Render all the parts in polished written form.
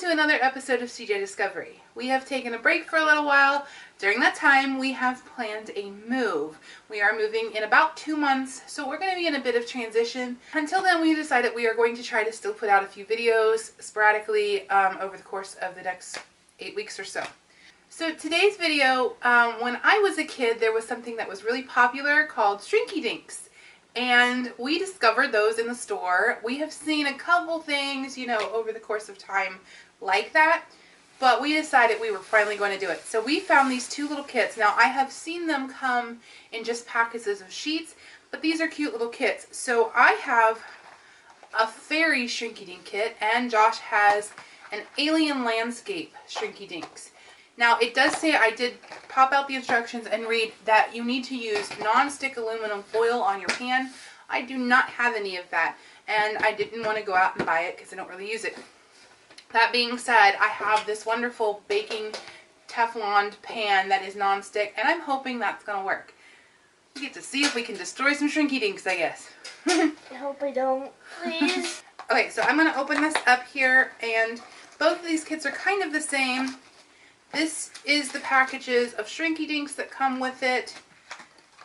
to another episode of CJ Discovery. We have taken a break for a little while. During that time, we have planned a move. We are moving in about 2 months, so we're going to be in a bit of transition. Until then, we decided we are going to try to still put out a few videos sporadically over the course of the next 8 weeks or so. So today's video, when I was a kid, there was something that was really popular called Shrinky Dinks. And we discovered those in the store. We have seen a couple things, you know, over the course of time like that, but we decided we were finally going to do it. So we found these two little kits. Now, I have seen them come in just packages of sheets, but these are cute little kits. So I have a fairy Shrinky Dink kit, and Josh has an alien landscape Shrinky Dinks. Now, it does say, I did pop out the instructions and read that you need to use non-stick aluminum foil on your pan. I do not have any of that, and I didn't want to go out and buy it because I don't really use it. That being said, I have this wonderful baking Teflon pan that is non-stick, and I'm hoping that's going to work. We get to see if we can destroy some Shrinky Dinks, I guess. I hope I don't, please. Okay, so I'm going to open this up here, and both of these kits are kind of the same. This is the packages of Shrinky Dinks that come with it.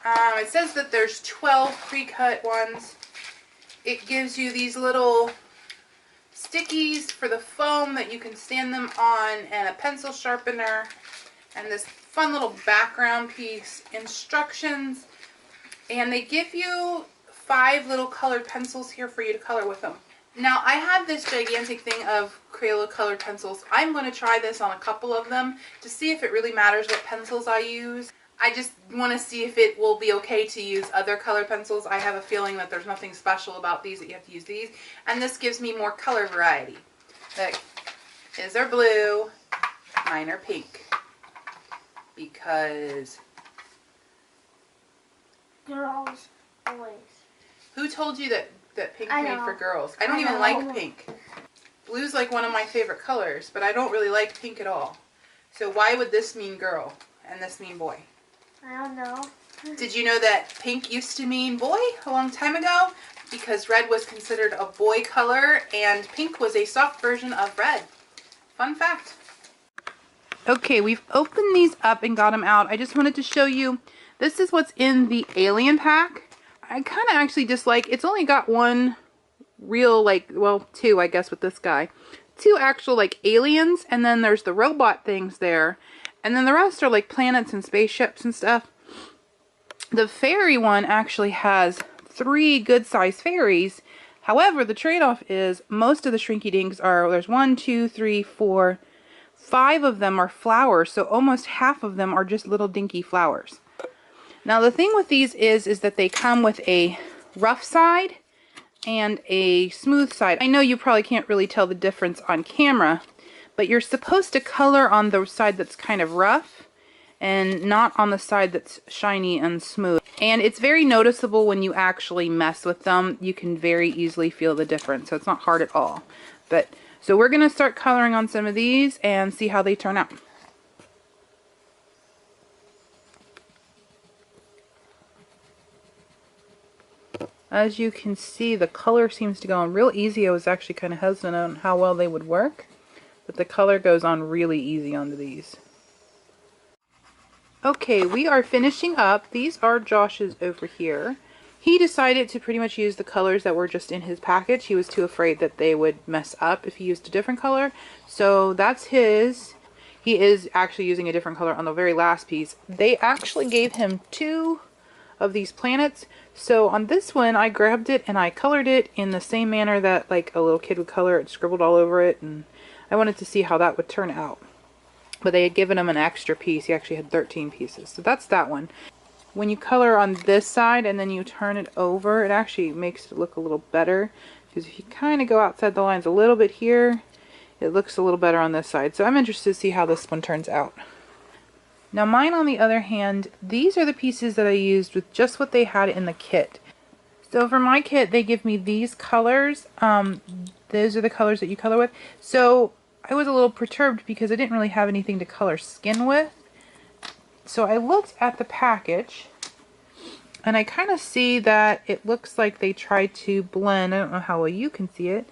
It says that there's 12 pre-cut ones. It gives you these little stickies for the foam that you can stand them on, and a pencil sharpener, and this fun little background piece, instructions, and they give you 5 little colored pencils here for you to color with them. Now, I have this gigantic thing of Crayola colored pencils. I'm going to try this on a couple of them to see if it really matters what pencils I use. I just want to see if it will be okay to use other colored pencils. I have a feeling that there's nothing special about these, that you have to use these. And this gives me more color variety. Look, his are blue, mine are pink. Because... Girls, boys. Who told you that pink made for girls? I don't even like pink. Blue's like one of my favorite colors, but I don't really like pink at all. So why would this mean girl and this mean boy? I don't know. Did you know that pink used to mean boy a long time ago? Because red was considered a boy color and pink was a soft version of red. Fun fact. Okay, we've opened these up and got them out. I just wanted to show you, this is what's in the alien pack. I kind of actually dislike, it's only got one real, like, well, 2, I guess, with this guy. 2 actual, like, aliens, and then there's the robot things there. And then the rest are, like, planets and spaceships and stuff. The fairy one actually has 3 good-sized fairies. However, the trade-off is most of the Shrinky Dinks are, there's 1, 2, 3, 4, 5 of them are flowers, so almost half of them are just little dinky flowers. Now the thing with these is that they come with a rough side and a smooth side. I know you probably can't really tell the difference on camera, but you're supposed to color on the side that's kind of rough and not on the side that's shiny and smooth. And it's very noticeable when you actually mess with them. You can very easily feel the difference, so it's not hard at all. But so we're going to start coloring on some of these and see how they turn out. As you can see, the color seems to go on real easy. I was actually kind of hesitant on how well they would work, but the color goes on really easy onto these. Okay, we are finishing up. These are Josh's over here. He decided to pretty much use the colors that were just in his package. He was too afraid that they would mess up if he used a different color. So that's his. He is actually using a different color on the very last piece. They actually gave him 2 of these planets. So on this one, I grabbed it and I colored it in the same manner that like a little kid would color it, scribbled all over it, and I wanted to see how that would turn out. But they had given him an extra piece. He actually had 13 pieces. So that's that one. When you color on this side and then you turn it over, it actually makes it look a little better. Because if you kind of go outside the lines a little bit here, it looks a little better on this side. So I'm interested to see how this one turns out. Now mine, on the other hand, these are the pieces that I used with just what they had in the kit. So for my kit, they give me these colors. Those are the colors that you color with. So I was a little perturbed because I didn't really have anything to color skin with. So I looked at the package, and I kind of see that it looks like they tried to blend, I don't know how well you can see it,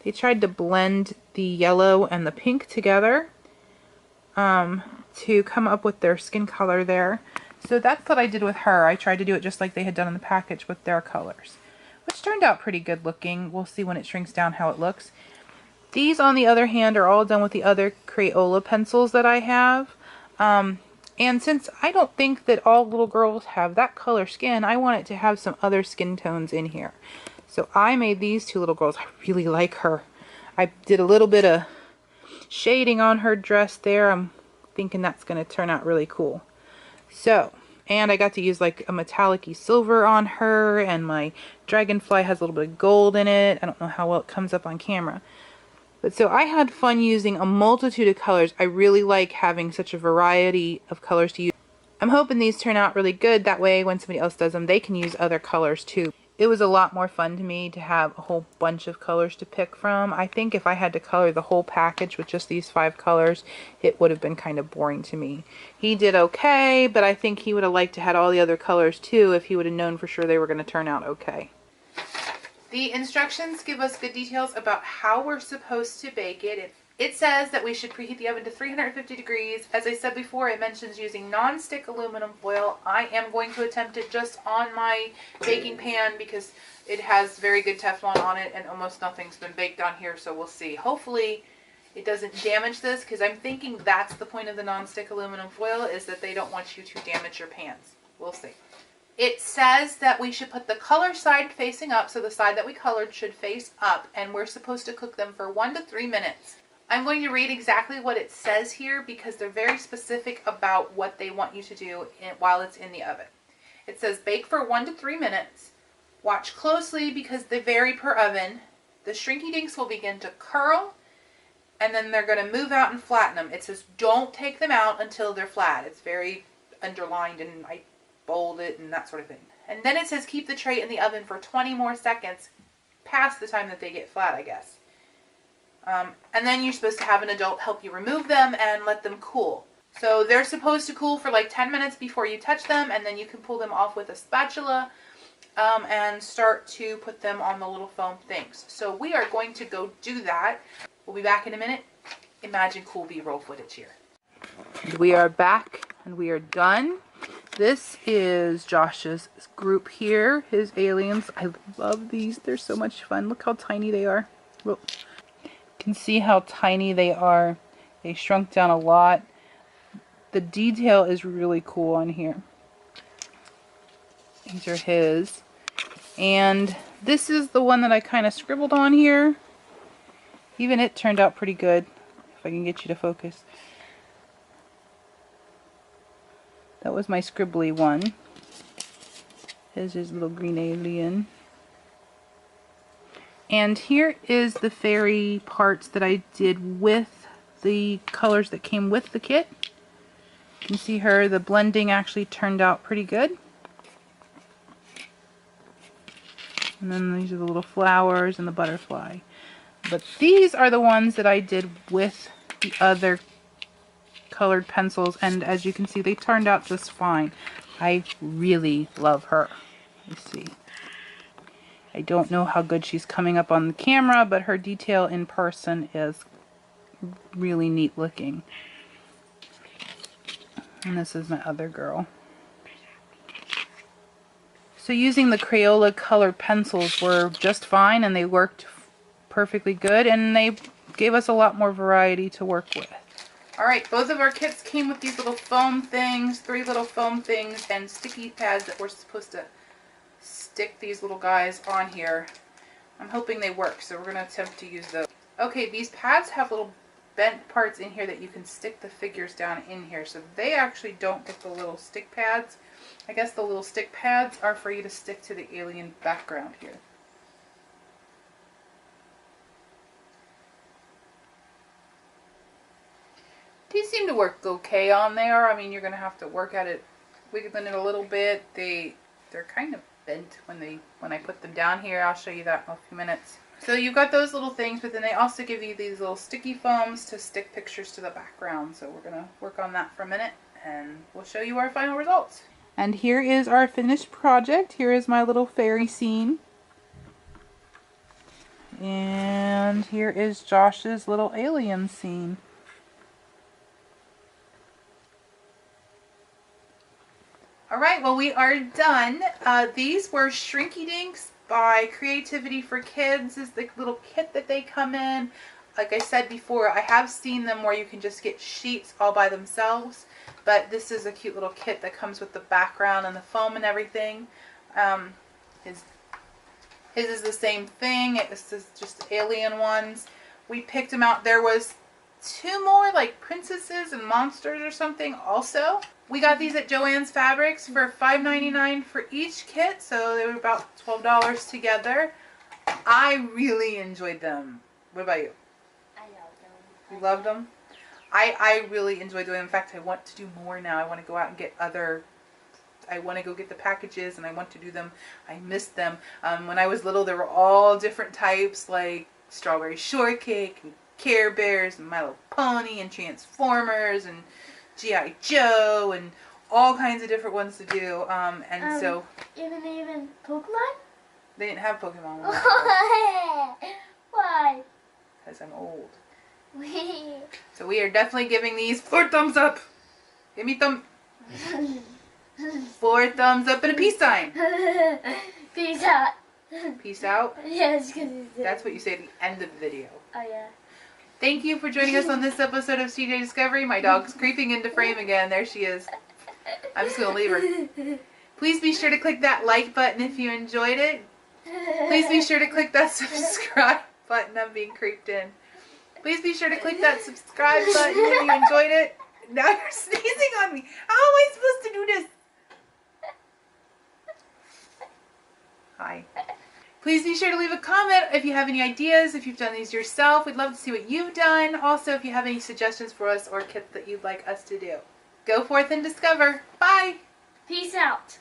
They tried to blend the yellow and the pink together to come up with their skin color there. So that's what I did with her. I tried to do it just like they had done in the package with their colors, which turned out pretty good looking. We'll see when it shrinks down how it looks. These, on the other hand, are all done with the other Crayola pencils that I have. And since I don't think that all little girls have that color skin, I want it to have some other skin tones in here. So I made these two little girls. I really like her. I did a little bit of shading on her dress there. I'm thinking that's going to turn out really cool. So, and I got to use like a metallic-y silver on her, and my dragonfly has a little bit of gold in it. I don't know how well it comes up on camera. But so I had fun using a multitude of colors. I really like having such a variety of colors to use. I'm hoping these turn out really good. That way when somebody else does them, they can use other colors too. It was a lot more fun to me to have a whole bunch of colors to pick from. I think if I had to color the whole package with just these 5 colors, it would have been kind of boring to me. He did okay, but I think he would have liked to have all the other colors too if he would have known for sure they were going to turn out okay. The instructions give us good details about how we're supposed to bake it. It says that we should preheat the oven to 350 degrees. As I said before, it mentions using non-stick aluminum foil. I am going to attempt it just on my baking pan because it has very good Teflon on it and almost nothing's been baked on here, so we'll see. Hopefully it doesn't damage this, because I'm thinking that's the point of the non-stick aluminum foil, is that they don't want you to damage your pans. We'll see. It says that we should put the color side facing up, so the side that we colored should face up, and we're supposed to cook them for 1 to 3 minutes. I'm going to read exactly what it says here because they're very specific about what they want you to do while it's in the oven. It says bake for 1 to 3 minutes. Watch closely because they vary per oven. The Shrinky Dinks will begin to curl, and then they're going to move out and flatten them. It says don't take them out until they're flat. It's very underlined, and I bold it and that sort of thing. And then it says keep the tray in the oven for 20 more seconds past the time that they get flat, I guess. And then you're supposed to have an adult help you remove them and let them cool. So they're supposed to cool for like 10 minutes before you touch them, and then you can pull them off with a spatula and start to put them on the little foam things. So we are going to go do that. We'll be back in a minute. Imagine cool B-roll footage here. We are back and we are done. This is Josh's group here, his aliens. I love these. They're so much fun. Look how tiny they are. Whoa. You can see how tiny they are. They shrunk down a lot. The detail is really cool on here. These are his. And this is the one that I kind of scribbled on here. Even it turned out pretty good, if I can get you to focus. That was my scribbly one. Here's his little green alien. And here is the fairy parts that I did with the colors that came with the kit. You can see her, the blending actually turned out pretty good. And then these are the little flowers and the butterfly. But these are the ones that I did with the other colored pencils, and as you can see, they turned out just fine. I really love her. Let's see. I don't know how good she's coming up on the camera, but her detail in person is really neat looking. And this is my other girl. So using the Crayola colored pencils were just fine, and they worked perfectly good, and they gave us a lot more variety to work with. Alright, both of our kits came with these little foam things, 3 little foam things, and sticky pads that we're supposed to stick these little guys on here. I'm hoping they work, so we're going to attempt to use those. Okay, these pads have little bent parts in here that you can stick the figures down in here, so they actually don't get the little stick pads. I guess the little stick pads are for you to stick to the alien background here. These seem to work okay on there. I mean, you're going to have to work at it, wiggling it a little bit. They're kind of bent when I put them down here. I'll show you that in a few minutes. So you've got those little things, but then they also give you these little sticky foams to stick pictures to the background. So we're going to work on that for a minute, and we'll show you our final results. And here is our finished project. Here is my little fairy scene. And here is Josh's little alien scene. Alright, well we are done. These were Shrinky Dinks by Creativity for Kids. This is the little kit that they come in. Like I said before, I have seen them where you can just get sheets all by themselves. But this is a cute little kit that comes with the background and the foam and everything. His is the same thing. This is just alien ones. We picked them out. There was 2 more like princesses and monsters or something also. We got these at Joann's Fabrics for $5.99 for each kit, so they were about $12 together. I really enjoyed them. What about you? I love them. You loved them? I really enjoyed doing them. In fact, I want to do more now. I want to go out and get I want to go get the packages and I want to do them. I missed them. When I was little, there were all different types like Strawberry Shortcake and Care Bears and My Little Pony and Transformers and G.I. Joe and all kinds of different ones to do. So Even Pokemon? they didn't have Pokemon. Why? Because I'm old. So we are definitely giving these 4 thumbs up. Give me 4 thumbs up and a peace sign. Peace out. Peace out. Yes, because That's what you say at the end of the video. Oh yeah. Thank you for joining us on this episode of CJ Discovery. My dog's creeping into frame again. There she is. I'm just going to leave her. Please be sure to click that like button if you enjoyed it. Please be sure to click that subscribe button. I'm being creeped in. Please be sure to click that subscribe button if you enjoyed it. Now you're sneezing on me. How am I supposed to do this? Hi. Please be sure to leave a comment if you have any ideas, if you've done these yourself. We'd love to see what you've done. Also, if you have any suggestions for us or kits that you'd like us to do. Go forth and discover. Bye. Peace out.